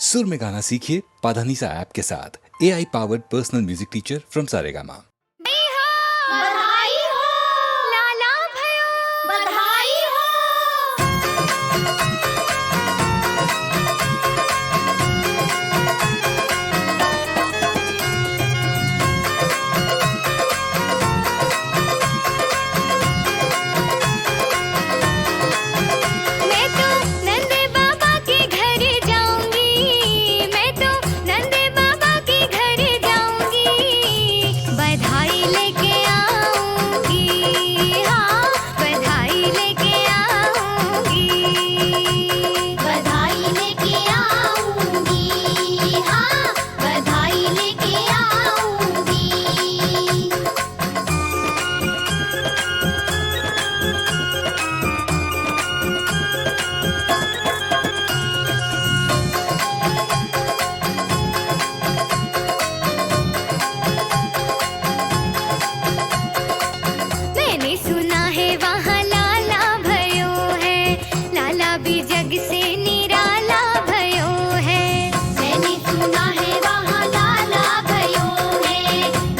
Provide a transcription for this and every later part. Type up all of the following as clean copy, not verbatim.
सुर में गाना सीखिए पाधानीसा ऐप के साथ। AI powered personal music teacher from Saregama. बधाई हो लाला भयो, बधाई मैं तो नंदे बाबा के घर जाऊंगी, मैं तो नंदे बाबा के घर जाऊंगी, बधाई लेके आऊंगी, हाँ बधाई लेके आऊंगी, बधाई लेके आऊंगी, हाँ बधाई लेके आऊंगी। मैंने सुना है वहाँ लाला भयो है, लाला भी जग से निराला भयो है। मैंने सुना है वहाँ लाला भयो है,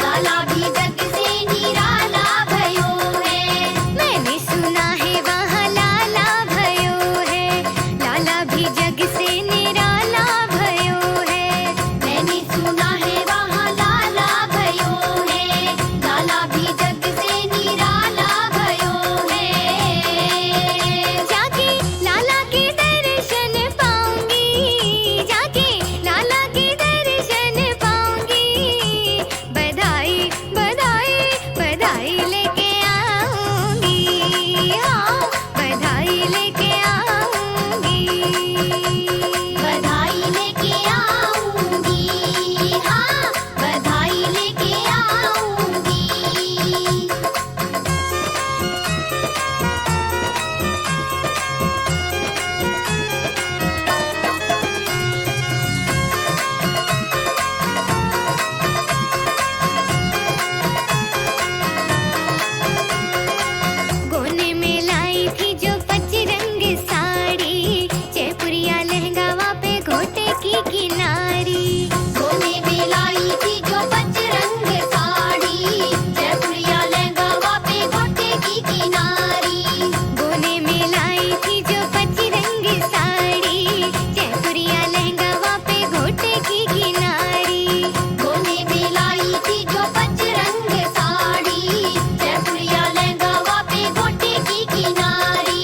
लाला भी जग से निराला भयो है। मैंने सुना है वहाँ लाला भयो है, लाला भी जग से निराला भयो है। मैंने सुना है वहाँ लाला भयो है, लाला भी जग से निराला भयो है। जाके लाला के दर्शन पाऊंगी, जाके लाला के दर्शन पाऊंगी, बधाई बधाई बधाई लेके आऊंगी, हाँ बधाई लेके आऊंगी, बधाई लेके आऊंगी, हाँ बधाई लेके आऊंगी। गोने में लाई थी जो पचरंग साड़ी, जयपुरिया लहंगा वहाँ पे घोटे की किनारी। गोने में लाई थी जो पचरंग साड़ी, जयपुरिया लहंगा वहाँ पे घोटे की किनारी। गोने में लाई थी जो पचरंग साड़ी, जयपुरिया लहंगा वहाँ पे घोटे की किनारी। गोने में लाई थी जो पचरंग साड़ी, जयपुरिया लहंगा वहाँ पे घोटे की किनारी।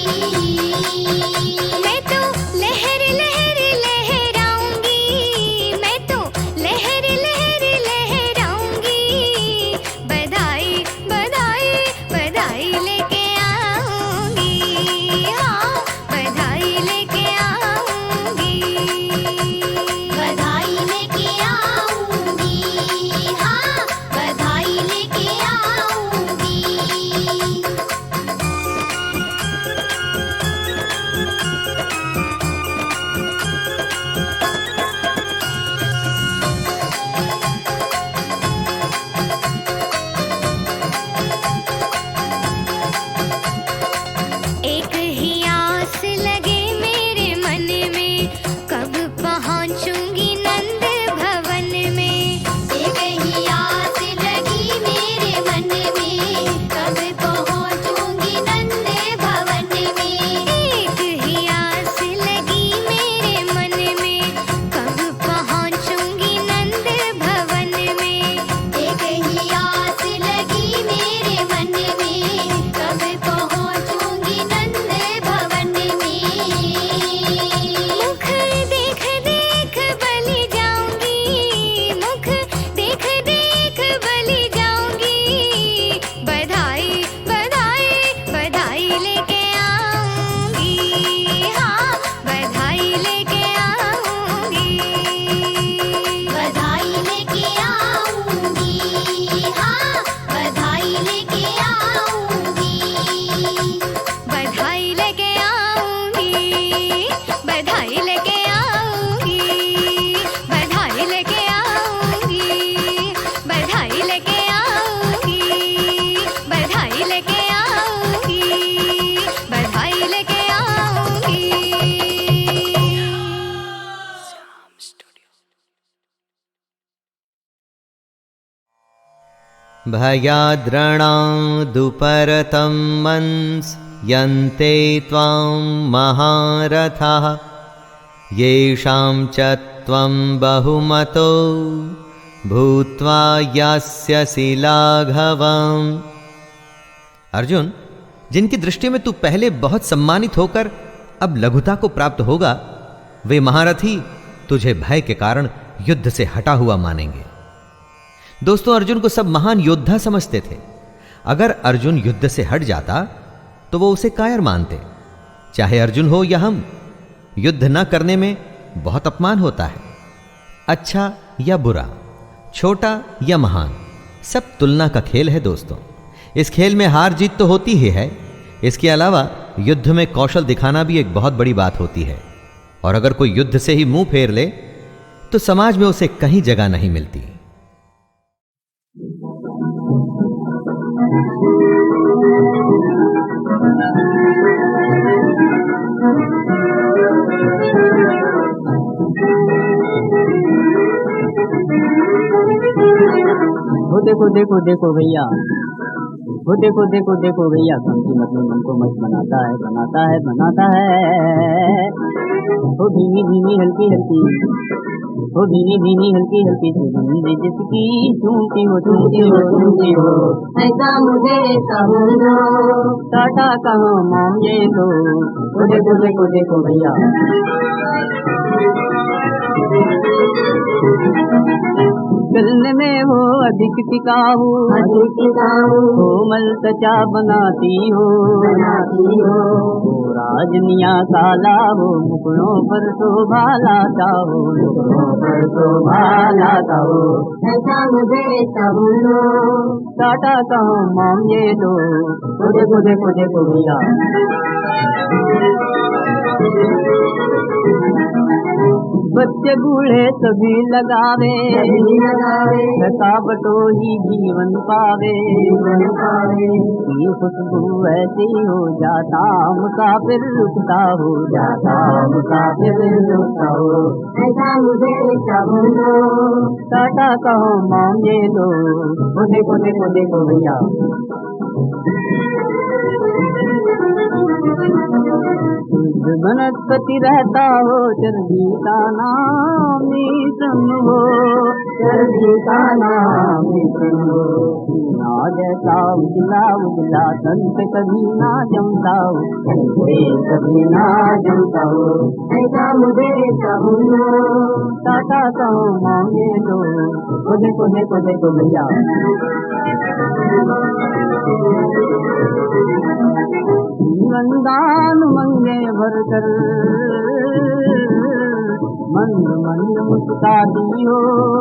मैं तो लहर लहर लहराऊंगी, भयाद्रणादुपरतं मंस यन्ते त्वां महारथाः येषां च त्वं बहुमतो भूत्वा यास्यसि लाघवम्। अर्जुन, जिनकी दृष्टि में तू पहले बहुत सम्मानित होकर अब लघुता को प्राप्त होगा, वे महारथी तुझे भय के कारण युद्ध से हटा हुआ मानेंगे। दोस्तों, अर्जुन को सब महान योद्धा समझते थे। अगर अर्जुन युद्ध से हट जाता तो वो उसे कायर मानते। चाहे अर्जुन हो या हम, युद्ध न करने में बहुत अपमान होता है। अच्छा या बुरा, छोटा या महान, सब तुलना का खेल है दोस्तों। इस खेल में हार जीत तो होती ही है, इसके अलावा युद्ध में कौशल दिखाना भी एक बहुत बड़ी बात होती है। और अगर कोई युद्ध से ही मुंह फेर ले तो समाज में उसे कहीं जगह नहीं मिलती। वो देखो देखो देखो भैया, वो देखो देखो देखो भैया, कम कीमत में मन को मस्त बनाता है, बनाता है, बनाता है। वो धीमी धीमी हल्की हल्की, वो धीमी धीमी हल्की हल्की सुगंध जिसकी चूमती हो चूमती हो चूमती हो, ऐसा मुझे समझो। टाटा कहाँ माम ये लो, वो देखो देखो देखो भैया। चलने में वो अधिक टिकाऊ, कोमल त्वचा बनाती हो, वो राजनिया काला हो, मुखड़ों पर शोभा लाता हो, मुखड़ों पर शोभा लाता हो, ऐसा मुझे समझो। टाटा कहाँ माम ये लो, वो देखो देखो देखो भैया। बच्चे बूढ़े सभी लगावे, थकावटो ही जीवन पावे। ये खुशबू ऐसी हो जाता मुसाफिर रुकता हो, जाता मुसाफिर रुकता हो, ऐसा मुझे समझो। टाटा कहो मांगे लो, वो देखो देखो देखो भैया। वनस्पति रहता हो चर्बी का नाम मिश्रण हो, चर्बी का नाम मिश्रण हो। ना जैसा उजला उजला तन पे कभी ना जमता हो, कभी ना जमता हो, ऐसा मुझे समझो। टाटा कहो मांगे लो, वो देखो देखो देखो भैया। जीवन दान मंगे भरकर मंद मंद मुस्काती हो,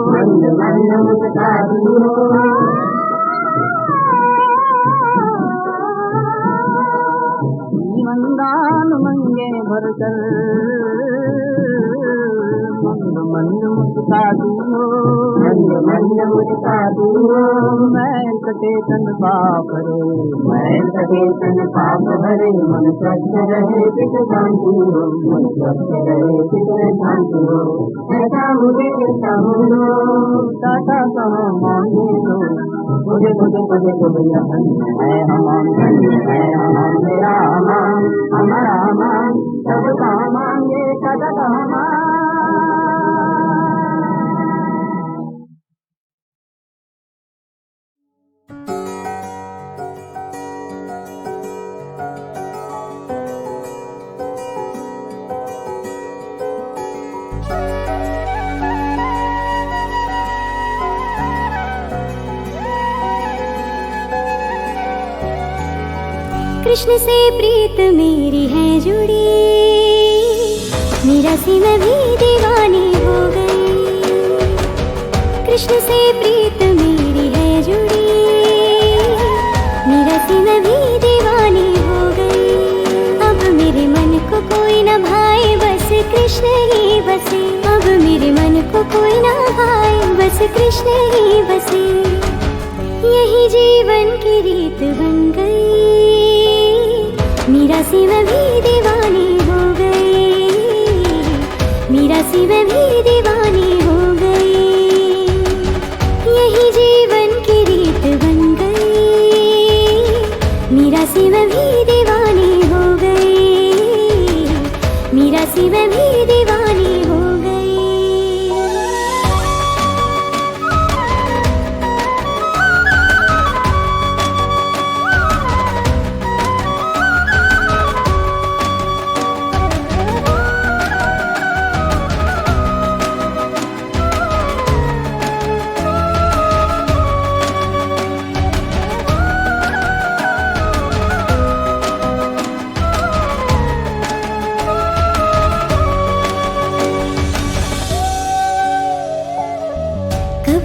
मंद मंद मुस्काती हो। जीवन दान मंगे भरकर मंद मंद मुस्काती हो, मंद मंद मुस्काती हो। मैल कटे तन पाप भरे, मैल कटे तन पाप भरे, मन स्वच्छ रहे चित शांति हो, मन स्वच्छ रहे चित शांति हो, ऐसा मुझे समझो। टाटा कहो मांगे लो, मुझे मुझे मुझे तो भैया धन्य है हमाम, धन्य है हमाम, मेरा हमाम, हमारा हमाम, सबका मांगे सदा हमाम। कृष्ण से प्रीत मेरी है जुड़ी, मीरा सी मैं भी दीवानी हो गई। कृष्ण से प्रीत मेरी है जुड़ी, मीरा सी मैं भी दीवानी हो गई। अब मेरे मन को कोई न भाए, बस कृष्ण ही बसे। अब मेरे मन को कोई न भाए, बस कृष्ण ही बसे। यही जीवन की रीत बन गई, मीरा सी मैं भी दीवानी हो गई, मीरा सी मैं भी दीवानी हो गई। यही जीवन की रीत बन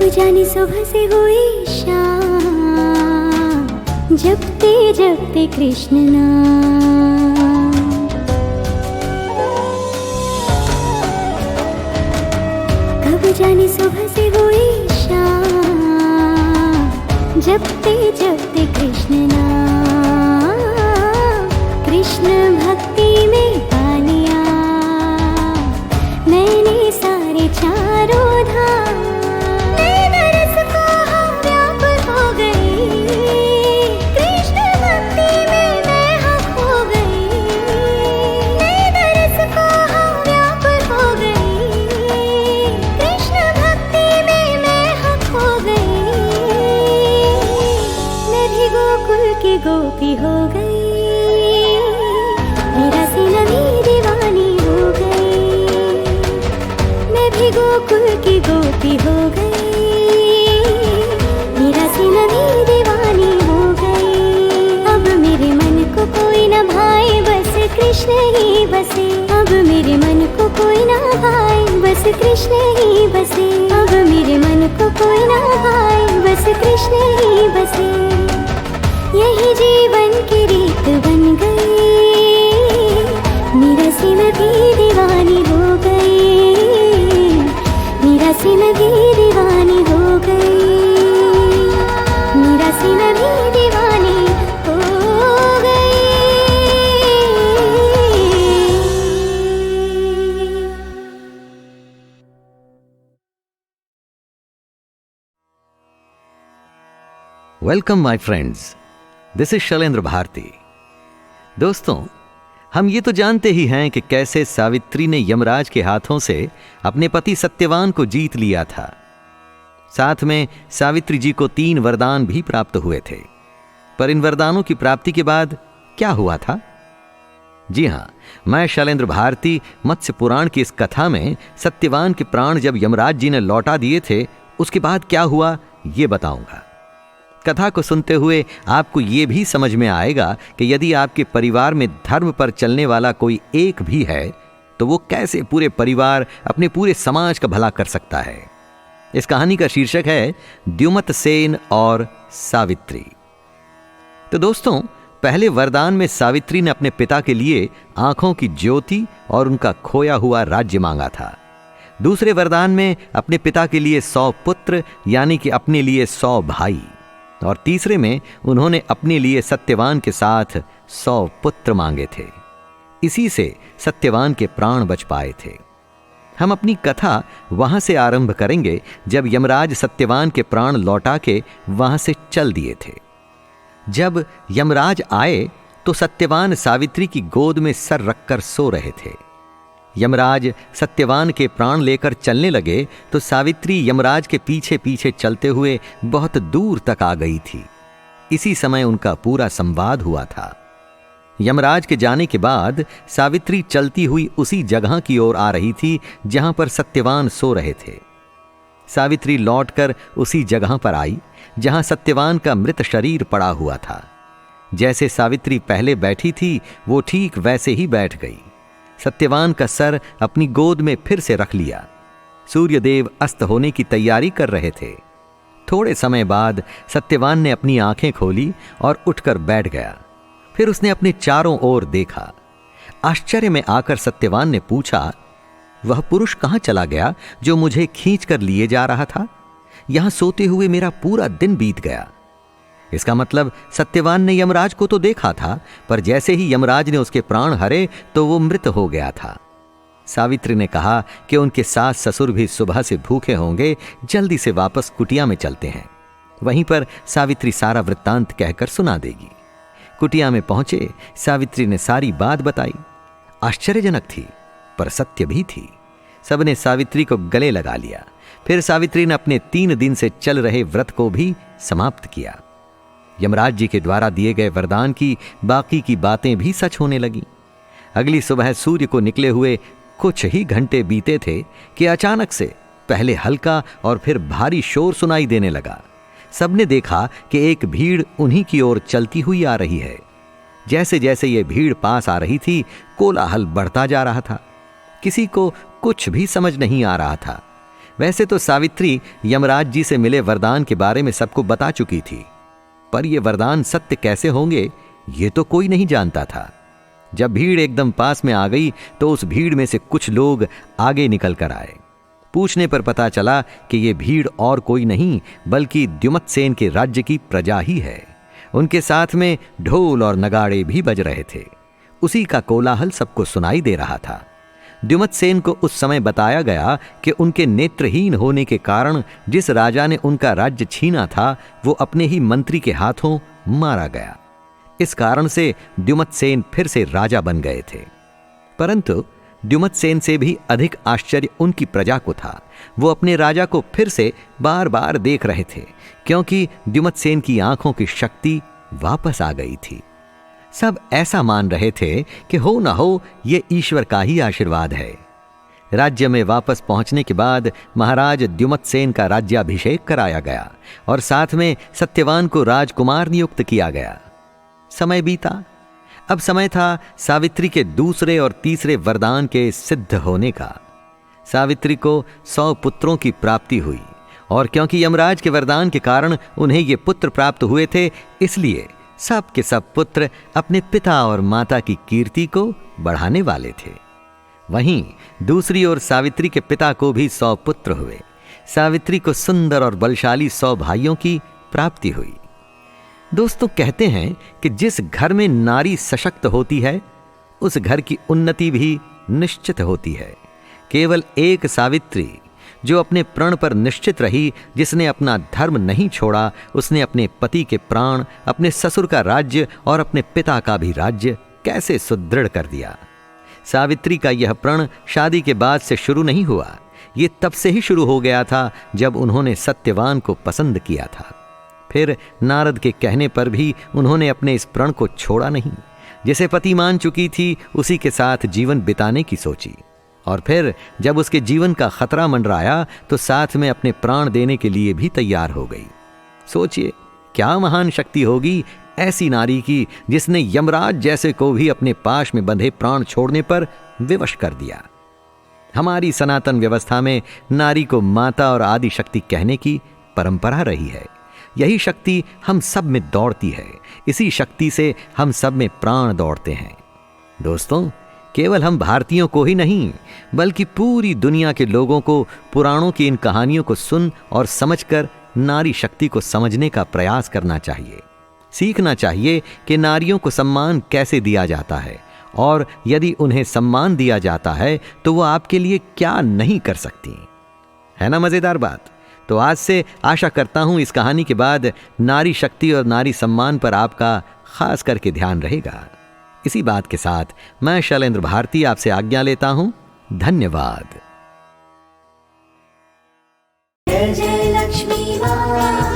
कब जाने सुबह से हुई शाम, जपते जपते कृष्ण नाम। कब जाने सुबह से हुई शाम, जपते जपते कृष्ण नाम। कृष्ण भक्ति में पा लिया मैंने सारे चारों धाम। नैन रस को हम व्याकुल हो गए, कृष्ण भक्ति में मैं हम खो गई। नैन रस को हम व्याकुल हो गए, कृष्ण भक्ति में मैं हम खो गई। मैं भी गोकुल की गोपी हो गई, मेरा सीना भी दीवानी हो गई। मैं भी गोकुल की गोपी हो गई, मेरा सीना भी दीवानी हो गई। अब मेरे मन को कोई न भाए, बस कृष्ण ही बसे। अब मेरे मन को कोई न भाए, बस कृष्ण ही बसे। अब मेरे मन को कोई न भाए, बस कृष्ण ही बसे। यही जीवन की रीत बन गई, मेरा सीना भी दीवानी हो गई। मेरा सीना भी दीवानी हो गई, मेरा सीना भी दीवानी हो गई। Welcome my friends, this is Shailendra Bharti. दोस्तों, हम ये तो जानते ही हैं कि कैसे सावित्री ने यमराज के हाथों से अपने पति सत्यवान को जीत लिया था। साथ में सावित्री जी को 3 वरदान भी प्राप्त हुए थे। पर इन वरदानों की प्राप्ति के बाद क्या हुआ था? जी हां, मैं शैलेंद्र भारती मत्स्य पुराण की इस कथा में सत्यवान के प्राण जब यमराज जी ने लौटा दिए थे, उसके बाद क्या हुआ ये बताऊंगा। कथा को सुनते हुए आपको ये भी समझ में आएगा कि यदि आपके परिवार में धर्म पर चलने वाला कोई एक भी है तो वो कैसे पूरे परिवार, अपने पूरे समाज का भला कर सकता है। इस कहानी का शीर्षक है द्युमत सेन और सावित्री। तो दोस्तों, पहले वरदान में सावित्री ने अपने पिता के लिए आंखों की ज्योति और उनका खोया हुआ राज्य मांगा था। दूसरे वरदान में अपने पिता के लिए 100 पुत्र यानी कि अपने लिए 100 भाई, और तीसरे में उन्होंने अपने लिए सत्यवान के साथ 100 पुत्र मांगे थे। इसी से सत्यवान के प्राण बच पाए थे। हम अपनी कथा वहां से आरंभ करेंगे जब यमराज सत्यवान के प्राण लौटा के वहां से चल दिए थे। जब यमराज आए तो सत्यवान सावित्री की गोद में सर रखकर सो रहे थे। यमराज सत्यवान के प्राण लेकर चलने लगे तो सावित्री यमराज के पीछे पीछे चलते हुए बहुत दूर तक आ गई थी। इसी समय उनका पूरा संवाद हुआ था। यमराज के जाने के बाद सावित्री चलती हुई उसी जगह की ओर आ रही थी जहां पर सत्यवान सो रहे थे। सावित्री लौटकर उसी जगह पर आई जहां सत्यवान का मृत शरीर पड़ा हुआ था। जैसे सावित्री पहले बैठी थी वो ठीक वैसे ही बैठ गई। सत्यवान का सर अपनी गोद में फिर से रख लिया। सूर्यदेव अस्त होने की तैयारी कर रहे थे। थोड़े समय बाद सत्यवान ने अपनी आंखें खोली और उठकर बैठ गया। फिर उसने अपने चारों ओर देखा। आश्चर्य में आकर सत्यवान ने पूछा, वह पुरुष कहां चला गया जो मुझे खींच कर लिए जा रहा था? यहां सोते हुए मेरा पूरा दिन बीत गया। इसका मतलब सत्यवान ने यमराज को तो देखा था, पर जैसे ही यमराज ने उसके प्राण हरे तो वो मृत हो गया था। सावित्री ने कहा कि उनके सास ससुर भी सुबह से भूखे होंगे, जल्दी से वापस कुटिया में चलते हैं। वहीं पर सावित्री सारा वृत्तांत कहकर सुना देगी। कुटिया में पहुंचे, सावित्री ने सारी बात बताई। आश्चर्यजनक थी पर सत्य भी थी। सबने सावित्री को गले लगा लिया। फिर सावित्री ने अपने 3 दिन से चल रहे व्रत को भी समाप्त किया। यमराज जी के द्वारा दिए गए वरदान की बाकी की बातें भी सच होने लगी। अगली सुबह सूर्य को निकले हुए कुछ ही घंटे बीते थे कि अचानक से पहले हल्का और फिर भारी शोर सुनाई देने लगा। सबने देखा कि एक भीड़ उन्हीं की ओर चलती हुई आ रही है। जैसे जैसे ये भीड़ पास आ रही थी, कोलाहल बढ़ता जा रहा था। किसी को कुछ भी समझ नहीं आ रहा था। वैसे तो सावित्री यमराज जी से मिले वरदान के बारे में सबको बता चुकी थी, पर ये वरदान सत्य कैसे होंगे ये तो कोई नहीं जानता था। जब भीड़ एकदम पास में आ गई तो उस भीड़ में से कुछ लोग आगे निकल कर आए। पूछने पर पता चला कि ये भीड़ और कोई नहीं बल्कि द्युमत्सेन के राज्य की प्रजा ही है। उनके साथ में ढोल और नगाड़े भी बज रहे थे। उसी का कोलाहल सबको सुनाई दे रहा था। द्युमत्सेन को उस समय बताया गया कि उनके नेत्रहीन होने के कारण जिस राजा ने उनका राज्य छीना था वो अपने ही मंत्री के हाथों मारा गया। इस कारण से द्युमत्सेन फिर से राजा बन गए थे। परंतु द्युमत्सेन से भी अधिक आश्चर्य उनकी प्रजा को था। वो अपने राजा को फिर से बार बार देख रहे थे, क्योंकि द्युमत्सेन की आंखों की शक्ति वापस आ गई थी। सब ऐसा मान रहे थे कि हो न हो ये ईश्वर का ही आशीर्वाद है। राज्य में वापस पहुंचने के बाद महाराज द्युमत्सेन का राज्याभिषेक कराया गया और साथ में सत्यवान को राजकुमार नियुक्त किया गया। समय बीता। अब समय था सावित्री के दूसरे और तीसरे वरदान के सिद्ध होने का। सावित्री को 100 पुत्रों की प्राप्ति हुई और क्योंकि यमराज के वरदान के कारण उन्हें ये पुत्र प्राप्त हुए थे, इसलिए सब के सब पुत्र अपने पिता और माता की कीर्ति को बढ़ाने वाले थे। वहीं दूसरी ओर सावित्री के पिता को भी 100 पुत्र हुए। सावित्री को सुंदर और बलशाली 100 भाइयों की प्राप्ति हुई। दोस्तों, कहते हैं कि जिस घर में नारी सशक्त होती है उस घर की उन्नति भी निश्चित होती है। केवल एक सावित्री जो अपने प्रण पर निश्चित रही, जिसने अपना धर्म नहीं छोड़ा, उसने अपने पति के प्राण, अपने ससुर का राज्य और अपने पिता का भी राज्य कैसे सुदृढ़ कर दिया। सावित्री का यह प्रण शादी के बाद से शुरू नहीं हुआ, ये तब से ही शुरू हो गया था जब उन्होंने सत्यवान को पसंद किया था। फिर नारद के कहने पर भी उन्होंने अपने इस प्रण को छोड़ा नहीं। जिसे पति मान चुकी थी उसी के साथ जीवन बिताने की सोची, और फिर जब उसके जीवन का खतरा मंडराया तो साथ में अपने प्राण देने के लिए भी तैयार हो गई। सोचिए क्या महान शक्ति होगी ऐसी नारी की, जिसने यमराज जैसे को भी अपने पाश में बंधे प्राण छोड़ने पर विवश कर दिया। हमारी सनातन व्यवस्था में नारी को माता और आदि शक्ति कहने की परंपरा रही है। यही शक्ति हम सब में दौड़ती है, इसी शक्ति से हम सब में प्राण दौड़ते हैं। दोस्तों, केवल हम भारतीयों को ही नहीं बल्कि पूरी दुनिया के लोगों को पुराणों की इन कहानियों को सुन और समझकर नारी शक्ति को समझने का प्रयास करना चाहिए। सीखना चाहिए कि नारियों को सम्मान कैसे दिया जाता है, और यदि उन्हें सम्मान दिया जाता है तो वो आपके लिए क्या नहीं कर सकती। है ना मजेदार बात? तो आज से आशा करता हूं इस कहानी के बाद नारी शक्ति और नारी सम्मान पर आपका खास करके ध्यान रहेगा। इसी बात के साथ मैं शैलेंद्र भारती आपसे आज्ञा लेता हूं। धन्यवाद। जय जय लक्ष्मी माँ,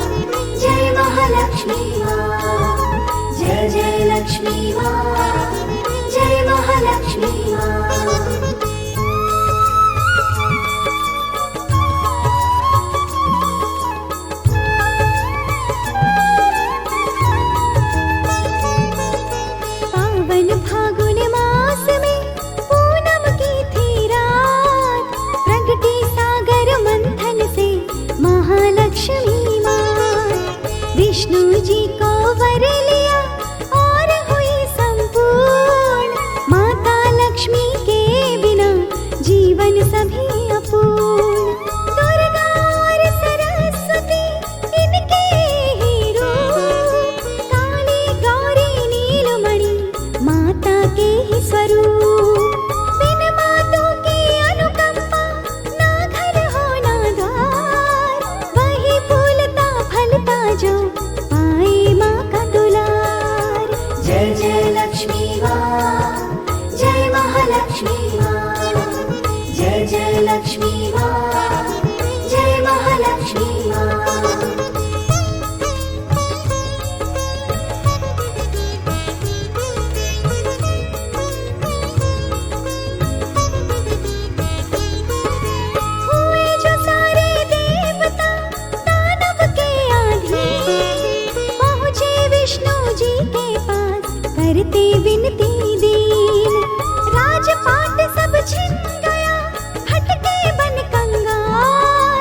जय महालक्ष्मी माँ, जय जय लक्ष्मी माँ, जय महालक्ष्मी माँ। फागुन मास में पूनम की थी रात, प्रगति सागर मंथन से महालक्ष्मी माँ। विष्णु जी को वर लिया और हुई संपूर्ण, माता लक्ष्मी के बिना जीवन सभी अपूर्ण। दुर्गा और सरस्वती इनके ही रूप, काली गौरी नीलमणि माता के ही स्वरूप। बिन मातों की अनुकंपा ना घर हो ना द्वार, वही फूलता फलता जो पाए माँ का दुलार। जय जय लक्ष्मी माँ, जय महालक्ष्मी माँ, जय जय लक्ष्मी माँ, जय महालक्ष्मी माँ। करते बिनती दीन, राजपाट सब छिन गया, हटके बन कंगाल।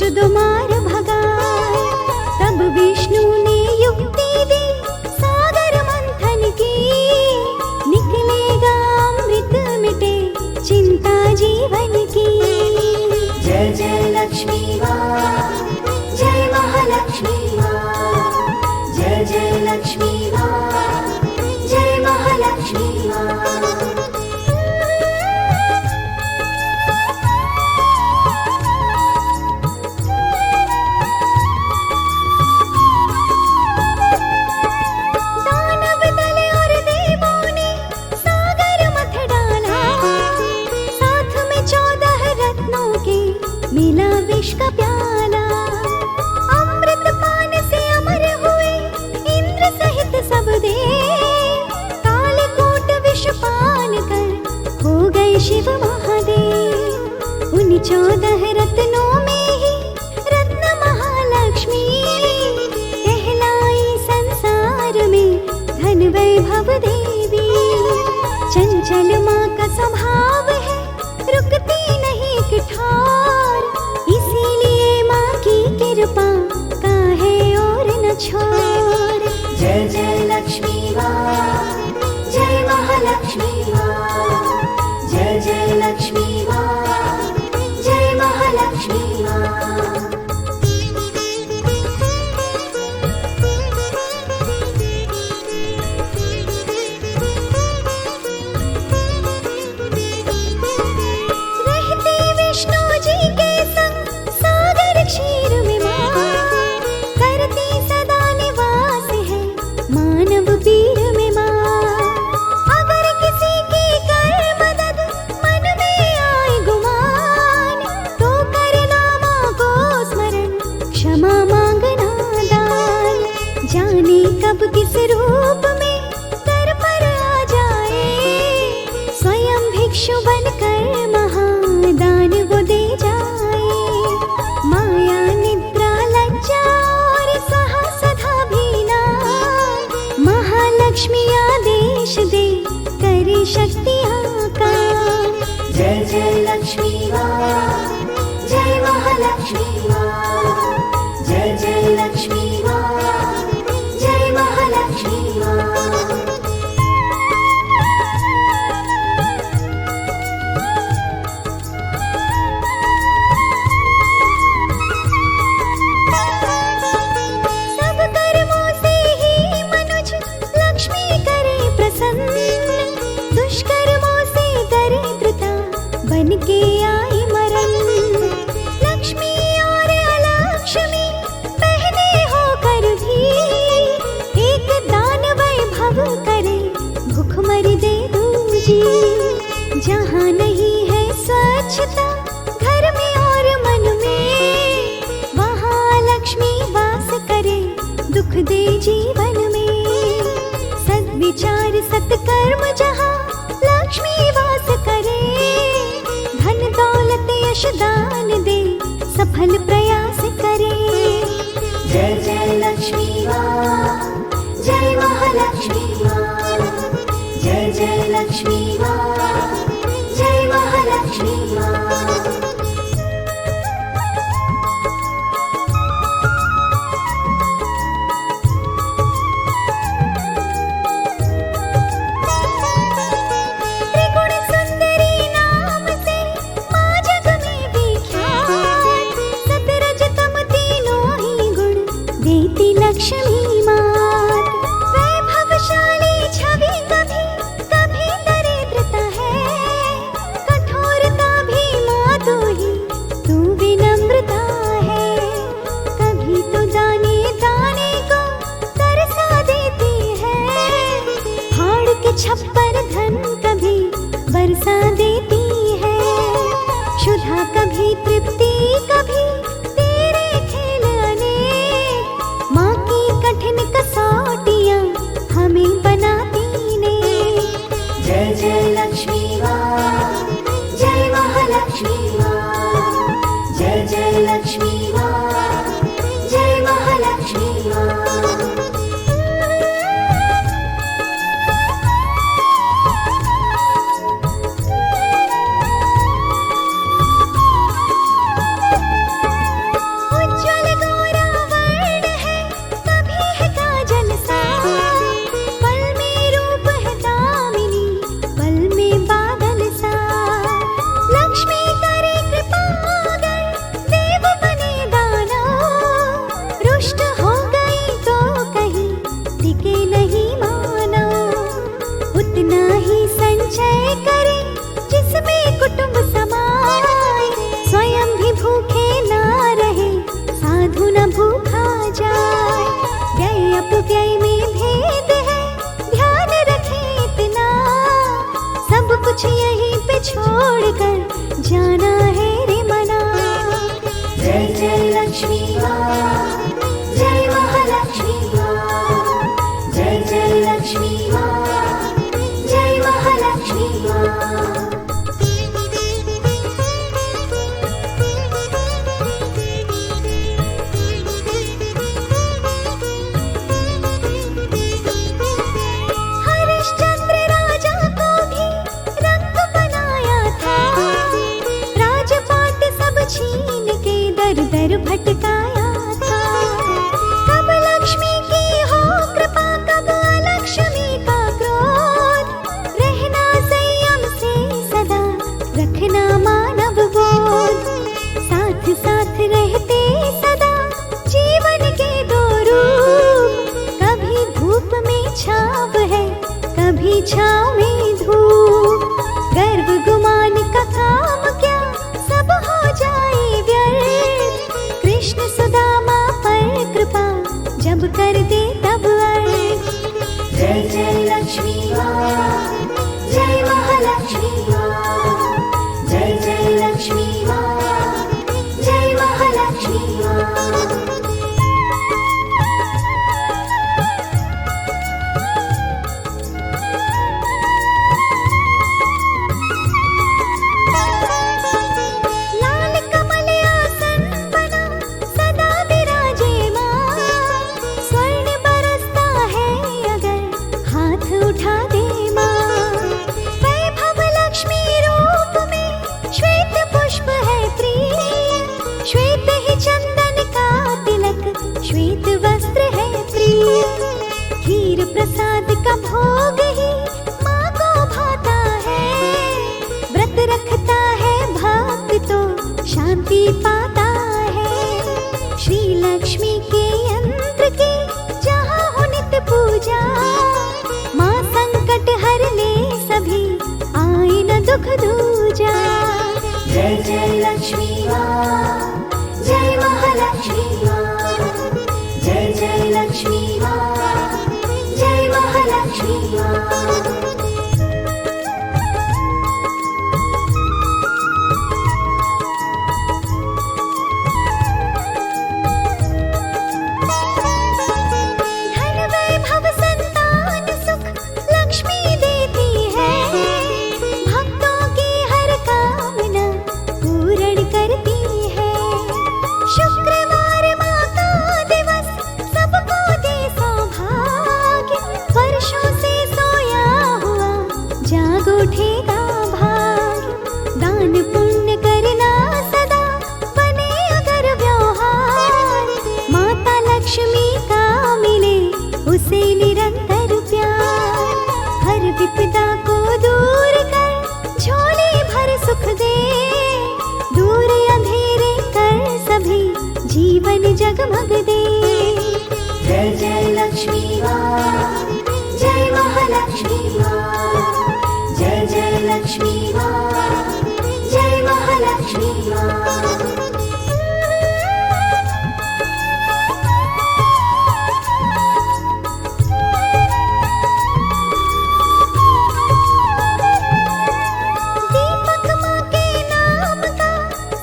दुष्ट दो मार भगाए। तब विष्णु ने युक्ति दी सागर मंथन की, निकलेगा अमृत मिटे चिंता जीवन की। जय जय लक्ष्मी माँ, जय महालक्ष्मी माँ, जय जय लक्ष्मी माँ, जय महालक्ष्मी माँ। दानव दल और देवों ने सागर मथ डाला, साथ में 14 रत्नों के मिला विष का प्याला। अमृत पान से अमर हुए इंद्र सहित सब देव, कालकूट विष पान कर हो गए शिव महादेव। उन 14 रत्नों में ही रत्न महालक्ष्मी कहलाई संसार में धन वैभव देवी। चंचल माँ का स्वभाव है रुकती नहीं किठार, इसीलिए माँ की कृपा काहे और न छोड़। जय जय लक्ष्मी माँ, जय महालक्ष्मी माँ, जय जय लक्ष्मी माँ, जय महालक्ष्मी माँ। रहते विष्णु जी के संग सागर क्षीर में माँ, करती सदा निवास है मानव पीर में माँ। अगर किसी की कर मदद मन में आए गुमान, तो करना माँ को स्मरण क्षमा मांगना दान। जाने कब किस रूप में दर पर आ जाए, स्वयं भिक्षु बनकर महादान वो दे जाए। माया निद्रा लज्जा और साहस सदा भी ना, महालक्ष्मी आदेश दे करे शक्तियाँ का। जय जय लक्ष्मी माँ, जय महालक्ष्मी माँ, जय जय लक्ष्मी माँ, जय महालक्ष्मी माँ। सब कर्मों से ही मनुज लक्ष्मी करे प्रसन्न, दुष्कर्मों से दरिद्रता बन के आई मरण। लक्ष्मी और अलक्ष्मी बहने होकर भी एक दान वैभव करे भूखमरी दे दूजी। जहाँ नहीं है स्वच्छता घर में और मन में, वहाँ लक्ष्मी वास करे दुख दे जीवन में। सद्विचार सत्कर्म जहाँ लक्ष्मी वास करे, धन दौलत यश दान दे सफल प्रयास करे। जय जय लक्ष्मी माँ, जय महालक्ष्मी माँ, जय जय लक्ष्मी माँ, जय महालक्ष्मी माँ। त्रिगुण सुंदरी नाम से माँ जग में विख्यात, सतरज तम तीनों ही गुण देती लक्ष्मी मात। वैभवशाली छवि कभी कभी दरिद्रता है, कठोरता भी माँ तू ही तू विनम्रता है। कभी तो दाने दाने को तरसा देती है, फाड़ के छप्पर धन कभी बरसा देती है। क्षुधा कभी तृप्ति कभी तेरे खेल अनेक, माँ की जय लक्ष्मी माँ, जय महालक्ष्मी माँ, जय जय लक्ष्मी माँ, जय महालक्ष्मी माँ। हरिश्चंद्र राजा को भी रंग बनाया था, राजपाट सब छीन के दर दर भटकाया था। कब लक्ष्मी की हो कृपा, कब अलक्ष्मी का क्रोध, रहना संयम से सदा, रखना मानव बोध। साथ साथ रहते सदा जीवन के दो रूप, कभी धूप में छाव है, कभी छाव में धूप। गर्व गुमान का काम क्या, सब हो जाए व्यर्थ। कृष्ण सुदामा पर कृपा जब कर दे तब अर्थ। जय जय लक्ष्मी माँ, जय महालक्ष्मी माँ, जय जय लक्ष्मी माँ, जय महालक्ष्मी माँ। लाल कमल आसन बना सदा विराजे माँ, स्वर्ण बरसता है अगर हाथ उठा दे माँ। वैभव लक्ष्मी रूप में श्वेत पुष्प है प्रिय, श्वेत ही चंदन का तिलक, श्वेत वस्त्र है प्रिय। खीर प्रसाद का भोग ही माँ को भाता है, व्रत रखता है भक्त तो शांति पाता है। श्री लक्ष्मी के यंत्र की जहाँ हो नित्य पूजा, माँ संकट हर ले सभी, आए न दुख दूजा। जय जय लक्ष्मी माँ, जय महालक्ष्मी माँ, जय जय लक्ष्मी माँ, जय महालक्ष्मी माँ। धन वैभव संतान सुख लक्ष्मी देती है, भक्तों की हर कामना पूर्ण करती है। शुक्रवार माँ का दिवस सबको दे सौभाग्य, वर्षों से सोया हुआ जाग उठेगा भाग्य। दान पुण्य करना सदा बने अगर व्यवहार, माता लक्ष्मी का मिले उसे निरंतर प्यार। हर विपदा को दूर कर झोली भर सुख दे, दूर अंधेरे कर सभी जीवन जगमग दे। जय जय लक्ष्मी माँ, जय महालक्ष्मी माँ, जय जय लक्ष्मी माँ, जय महालक्ष्मी माँ। दीपक माँ के नाम का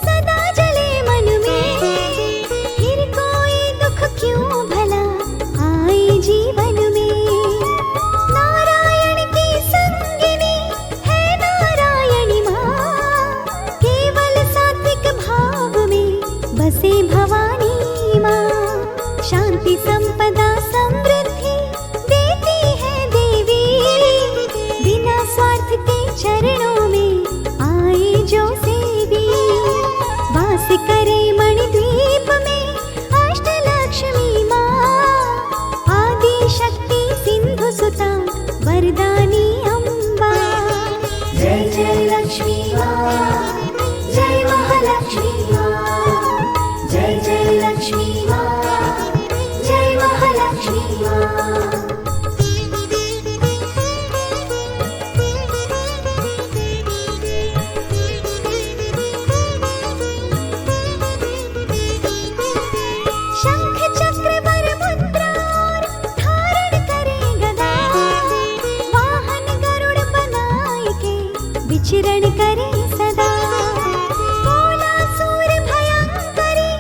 सदा जले मन में, फिर कोई दुख क्यों भला आए जीवन में। नारायण की संगिनी है नारायणी माँ, केवल सात्विक भाव में बसे भवानी माँ। शांति संपदा समृद्धि देती है देवी, बिना स्वार्थ के चरणों में आए जो सेवी। वास करे मणिद्वीप में अष्टलक्ष्मी माँ, आदि शक्ति सिंधु सुता वरदानी अम्बा। जय जय लक्ष्मी माँ, जय महालक्ष्मी माँ, जय जय लक्ष्मी माँ, जय महालक्ष्मी माँ। शंख चक्र वर मुद्रा और धारण करे गदा, वाहन गरुड़ बनाए के विचरण करे सदा। भोला सूर भयंकरी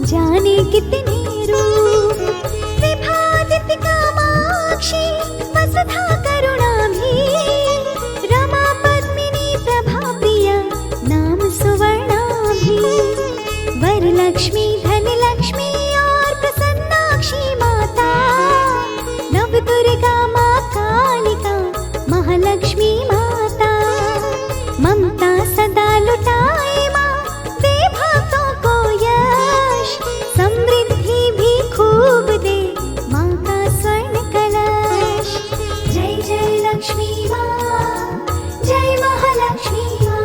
जाने कितने रूप। विभादित कामाक्षी वसुधा करुणा भी, रमा पद्मिनी प्रभा प्रिया नाम सुवर्णा भी। वरलक्ष्मी धनलक्ष्मी और प्रसन्नाक्षी माता, नव दुर्गा माँ कालिका महालक्ष्मी माता। ममता सदा लुटाए माँ, दे भक्तों को यश, समृद्धि भी खूब दे माँ का स्वर्ण कलश। जय जय लक्ष्मी माँ, जय महालक्ष्मी माँ,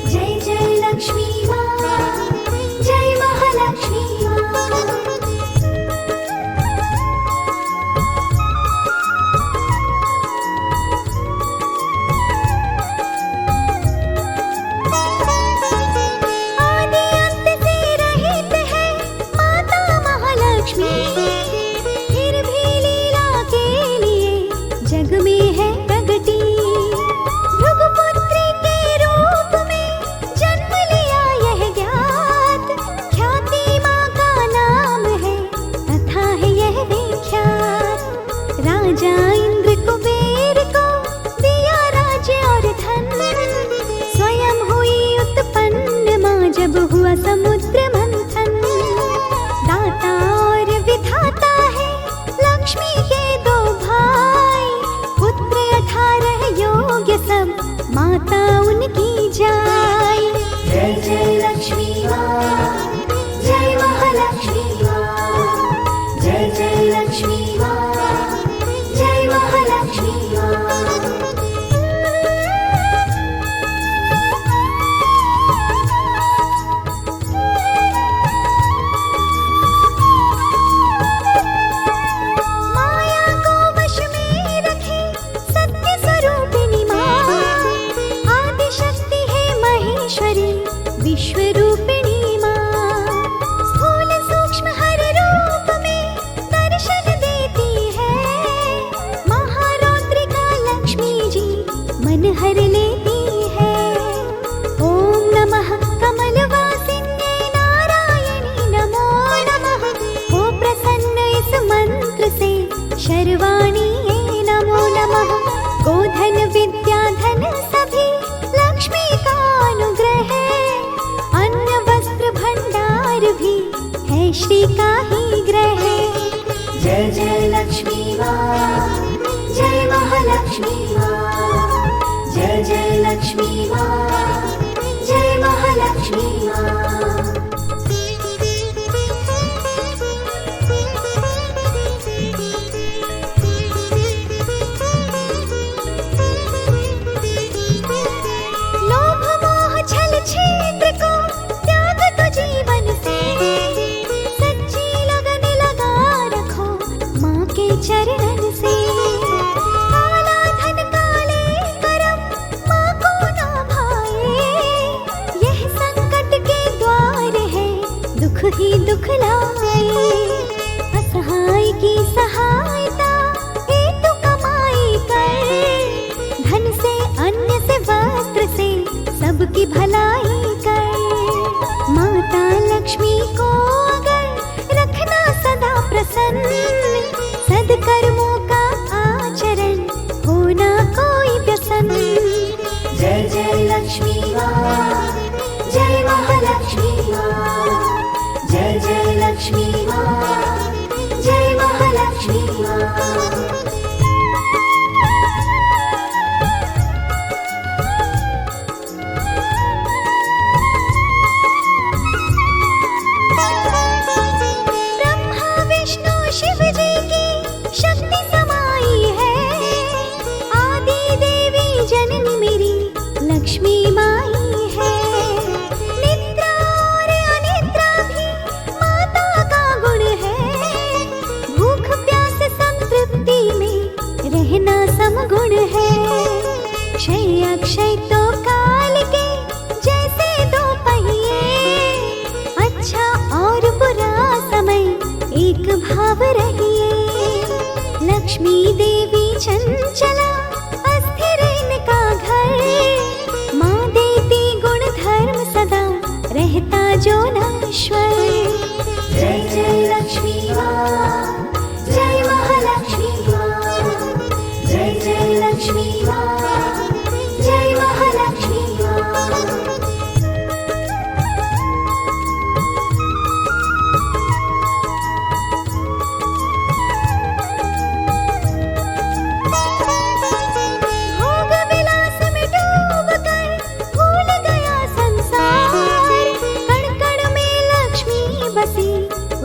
जय जय लक्ष्मी माँ, जय महालक्ष्मी माँ। आदि अंत से रहित है माता महालक्ष्मी, फिर भी लीला के लिए जग में है प्रगति। भृगुपुत्री के रूप में जन्म लिया यह ज्ञात, ख्याति माँ का नाम है तथा है यह विख्यात। राजा इंद्र कुबेर को दिया राज्य और धन, स्वयं हुई उत्पन्न माँ जब हुआ समुद्र मंथन। दाता और विधाता है लक्ष्मी के दो भाई, पुत्र 18 योग्य सब माता उनकी जाय। जय जय लक्ष्मी माँ, जय महालक्ष्मी माँ, जय जय लक्ष्मी माँ, जय महालक्ष्मी माँ। माया को वश में रखे सत्य स्वरूपिणी माँ, आदि शक्ति है महेश्वरी विश्व रूपिणी माँ। स्थूल सूक्ष्म हर रूप में दर्शन देती है, महारौद्रिका लक्ष्मी जी मन हर लेती है। ओम नमः कमलवासिन्ये नारायणी नमो नमः, हो प्रसन्न इस मंत्र से शर्वाणी नमो नमः। गोधन विद्या धन सभी लक्ष्मी का अनुग्रह, अन्न वस्त्र भंडार भी है श्री का ही ग्रह। जय जय लक्ष्मी माँ, जय महालक्ष्मी माँ, जय जय लक्ष्मी माँ, जय महालक्ष्मी माँ। लोभ मोह छल छेत्र को त्याग तो जीवन से, सच्ची लगन लगा रखो माँ के चरण से। काला धन काले कर्म माँ को ना भाए, यह संकट के द्वार है दुख ही दुख लाए। असहाय की सहायता हेतु कमाई कर, धन से अन्न से वस्त्र से सबकी भलाई कर। माता लक्ष्मी को अगर रखना सदा प्रसन्न, सदकर्मों का आचरण होना कोई व्यसन। जय जय लक्ष्मी माँ, जय महालक्ष्मी माँ, जय जय लक्ष्मी माँ, जय महालक्ष्मी माँ। ब्रह्मा विष्णु शिव जी की शक्ति समाई है, आदि देवी जननी मेरी लक्ष्मी माई है। निद्रा और अनिद्रा भी माता का गुण है, भूख प्यास संतृप्ति में रहना समगुण है। क्षय अक्षय तो काल के जैसे दो पहिए, अच्छा और बुरा समय एक भाव रहिए। लक्ष्मी देवी चंचला अस्थिर इनका घर, माँ देती गुण धर्म सदा रह रहता जो नश्वर। जय जय लक्ष्मी माँ, जय महालक्ष्मी माँ, जय जय लक्ष्मी माँ, जय महालक्ष्मी माँ।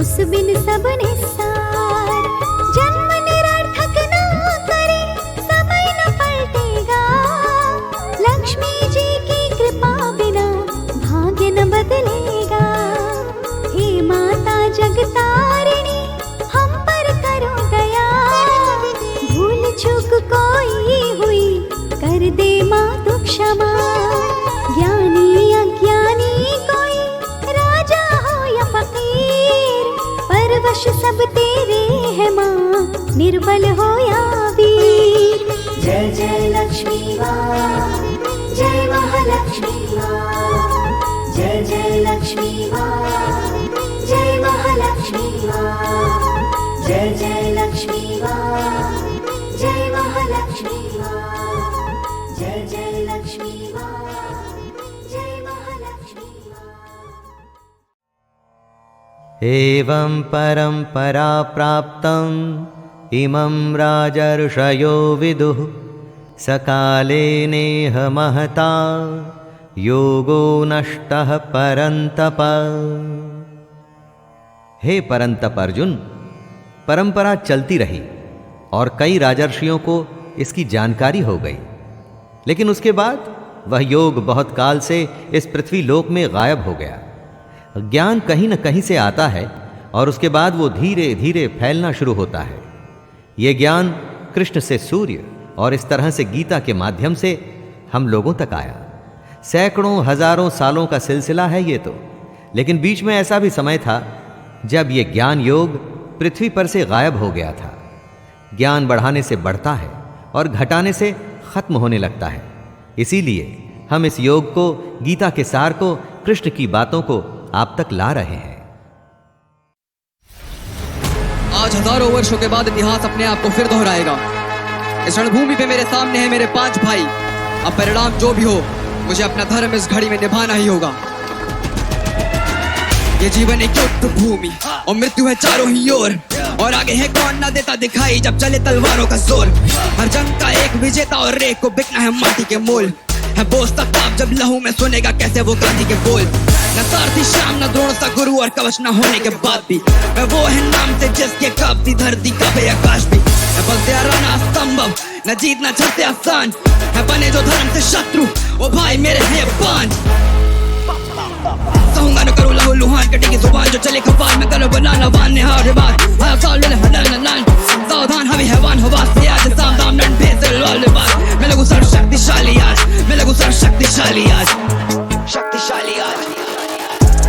उस बिन सब निस्सार, जन्म निरर्थक ना करे, समय न पलटेगा। लक्ष्मी जी की कृपा बिना भाग्य न बदलेगा। हे माता जगतारिणी, हम पर करो दया। भूल चूक कोई हुई, कर दे माँ तू क्षमा। ज्ञानी अज्ञानी कोई, राजा हो या फकीर, परवश सब तेरे है माँ, निर्बल हो या वीर। जय जय लक्ष्मी माँ, जय महालक्ष्मी माँ, जय जय लक्ष्मी माँ, जय महालक्ष्मी माँ, जय जय लक्ष्मी माँ, जय महालक्ष्मी माँ, जय जय लक्ष्मी माँ, जय महालक्ष्मी माँ। एवं परंपरा प्राप्तम् इमं राजर्षयो विदुः। सकाले नेह महता योगो नष्टः परंतप। हे परंतप अर्जुन, परंपरा चलती रही और कई राजर्षियों को इसकी जानकारी हो गई, लेकिन उसके बाद वह योग बहुत काल से इस पृथ्वी लोक में गायब हो गया। ज्ञान कहीं न कहीं से आता है और उसके बाद वो धीरे धीरे फैलना शुरू होता है। ये ज्ञान कृष्ण से सूर्य और इस तरह से गीता के माध्यम से हम लोगों तक आया। सैकड़ों हजारों सालों का सिलसिला है ये तो, लेकिन बीच में ऐसा भी समय था जब ये ज्ञान योग पृथ्वी पर से गायब हो गया था। ज्ञान बढ़ाने से बढ़ता है और घटाने से खत्म होने लगता है। इसीलिए हम इस योग को, गीता के सार को, कृष्ण की बातों को आप तक ला रहे हैं। आज हजारों वर्षों के बाद इतिहास अपने आप को फिर दोहराएगा। इस रणभूमि पे मेरे सामने है मेरे 5 भाई। अब परिणाम जो भी हो, मुझे अपना धर्म इस घड़ी में निभाना ही होगा। ये जीवन एक युद्ध भूमि और मृत्यु है चारों ही ओर, और आगे है कौन ना देता दिखाई जब चले तलवारों का जोर। हर जंग का एक विजेता और एक को बिकना है माटी के मोल। है बोझ तक पाप जब लहू में सुनेगा कैसे वो गांधी के बोल। न सारथी श्याम न द्रोण सा गुरु और कवच न होने के बाद भी मैं वो है नाम से जिसके कांपती धरती कांपे आकाश भी। है बलते आना असंभव, न जीतना छते आसान, है बने जो धर्म से शत्रु वो भाई मेरे हैं पांच। सहूंगा न करूँ लहू लुहान, कटेगी जुबान जो चले खपाल में करो बनाना वान निहार बात। हाँ साल में हलन लान सावधान हमें हैवान हवा से आज सामदाम नन भेजल वाले बात। मैं लगूं सर्वशक्तिशाली आज, मैं लगूं सर्वशक्तिशाली आज, शक्तिशाली आज।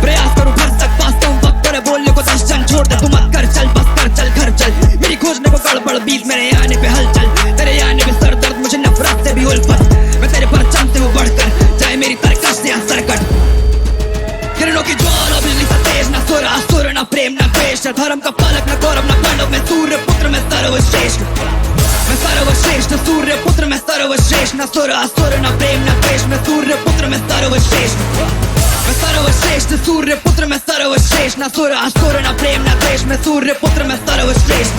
प्रयास करूं घर तक पास तुम वक्त करे बोलने को 10 जन छोड़ दे तू मत कर चल, बस कर चल घर चल। मेरी खोजने को गड़बड़ बीत मेरे आने पे हलचल, तेरे आने पे सर दर्द मुझे नफरत से भी उल्फत। मैं तेरे पर चमते हुए बढ़कर चाहे मेरी तरकश से सरकट। किरणों की ज्वाला बिजली सा तेज, न सुर असुर न प्रेम न द्वेष। धर्म का पालक न गौरव न पांडव, मैं सूर्य पुत्र में सर्वश्रेष्ठ। मैं सर्वश्रेष्ठ सूर्य पुत्र में सर्वश्रेष्ठ। न सुर असुर न प्रेम न द्वेष, मैं सूर्य पुत्र में सर्वश्रेष्ठ। मैं सर्वश्रेष्ठ सूर्य पुत्र में सर्वश्रेष्ठ। न सुर असुर न प्रेम न द्वेष, मैं सूर्य पुत्र में सर्वश्रेष्ठ।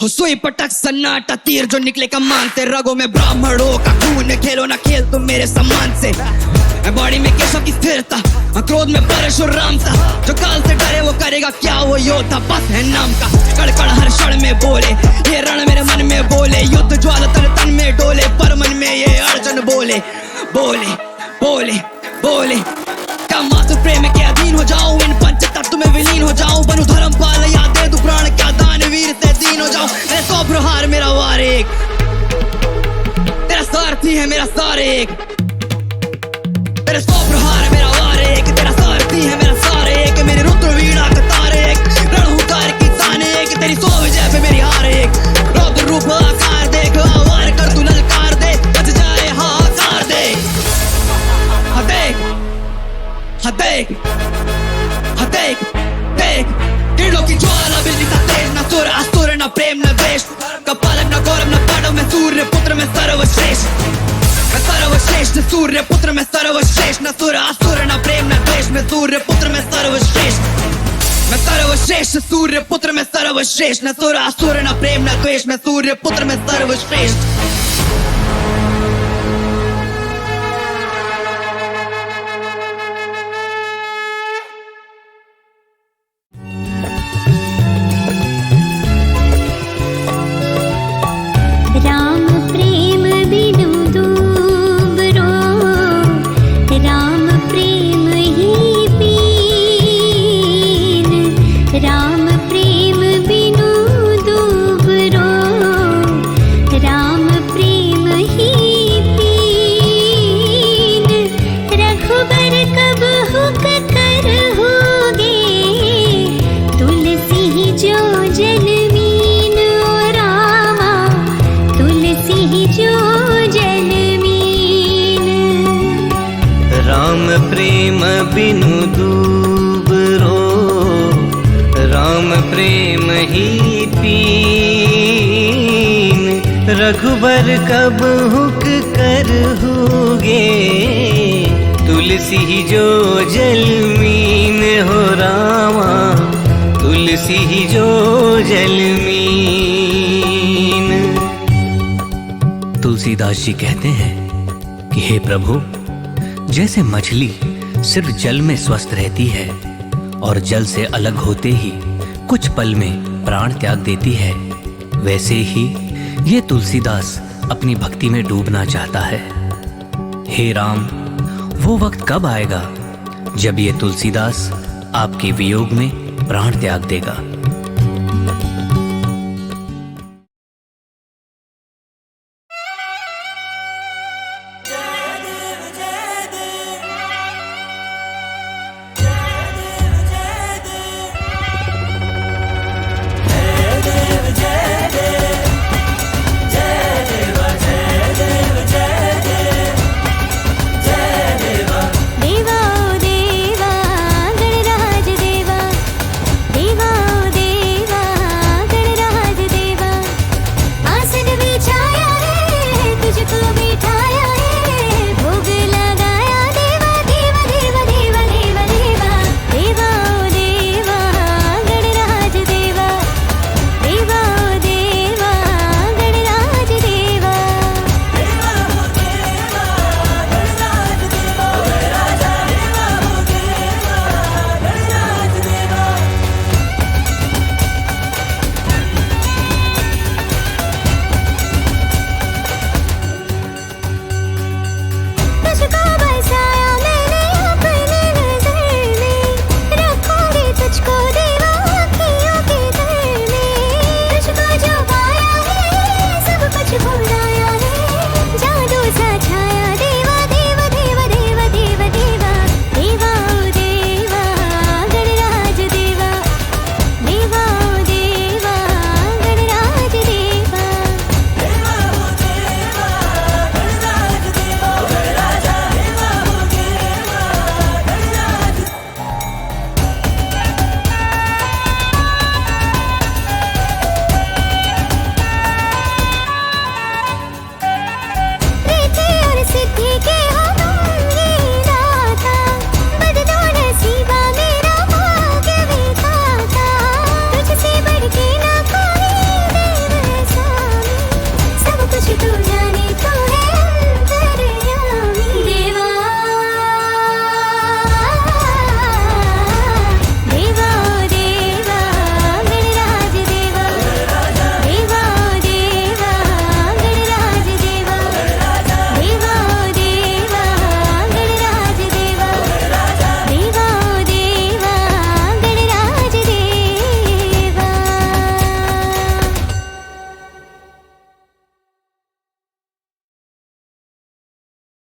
हो सुई पटक सन्नाटा तीर जो निकले कमान से, रगों में ब्राह्मणों का खून। खेलो ना खेल तुम मेरे सम्मान से। मैं बॉडी में केशव की स्थिरता, क्रोध में परशुराम सा। जो काल से डरे वो करेगा क्या, वो योद्धा बस है नाम का। कड़कड़ हर क्षण में बोले ये रण मेरे मन में बोले। युद्ध ज्वाला तन तन में डोले, पर मन में ये अर्जुन बोले बोले बोले बोले। क्या मातृ प्रेम के अधीन हो जाऊं, इन पंच तत्व में विलीन हो जाऊं। बनूं धर्मपाल या दे दूं प्राण, क्या दानवीर से दीन हो जाऊं। मेरे 100 प्रहार मेरा वार एक, तेरा सारथी है मेरा सार एक। तेरे 100 प्रहार मेरा वार एक, तेरा सारथी है मेरा सार एक। मेरी रुद्र वीणा का तार एक, रणहुंकार की तान एक। तेरी 100 विजय पे मेरी हार एक। रौद्र रूप आकार देख, आवार कर तू ललकार दे, बच जाए हाहाकार दे। हाँ देख देख देख कीड़ों की ज्वाला बिजली सा तेज न सुर असुर न प्रेम न द्वेष कपालक न गौरव न पांडव में सूर्य पुत्र में सर्वश्रेष्ठ मैं सर्वश्रेष्ठ सूर्य पुत्र में सर्वश्रेष्ठ न सुर असुर न प्रेम न द्वेष में सूर्य पुत्र में सर्वश्रेष्ठ मैं सर्वश्रेष्ठ सूर्य पुत्र में सर्वश्रेष्ठ न सुर असुर न प्रेम न द्वेष में सूर्य पुत्र में सर्वश्रेष्ठ राम प्रेम बिनु दूबरो राम प्रेम ही पीन राम प्रेम बिनु दूबरो राम प्रेम ही पीन रघुबर कब हुक कर होगे तुलसी जो जन्मीन ओ रामा तुलसी जो जन्मीन राम प्रेम बिनु दूबरो राम प्रेम ही पीन रघुबर कब हुक कर होगे तुलसी जो जलमीन हो रामा तुलसी जो जलमीन। तुलसीदास जी कहते हैं कि हे प्रभु, जैसे मछली सिर्फ जल में स्वस्थ रहती है और जल से अलग होते ही कुछ पल में प्राण त्याग देती है, वैसे ही ये तुलसीदास अपनी भक्ति में डूबना चाहता है। हे राम, वो वक्त कब आएगा जब ये तुलसीदास आपके वियोग में प्राण त्याग देगा?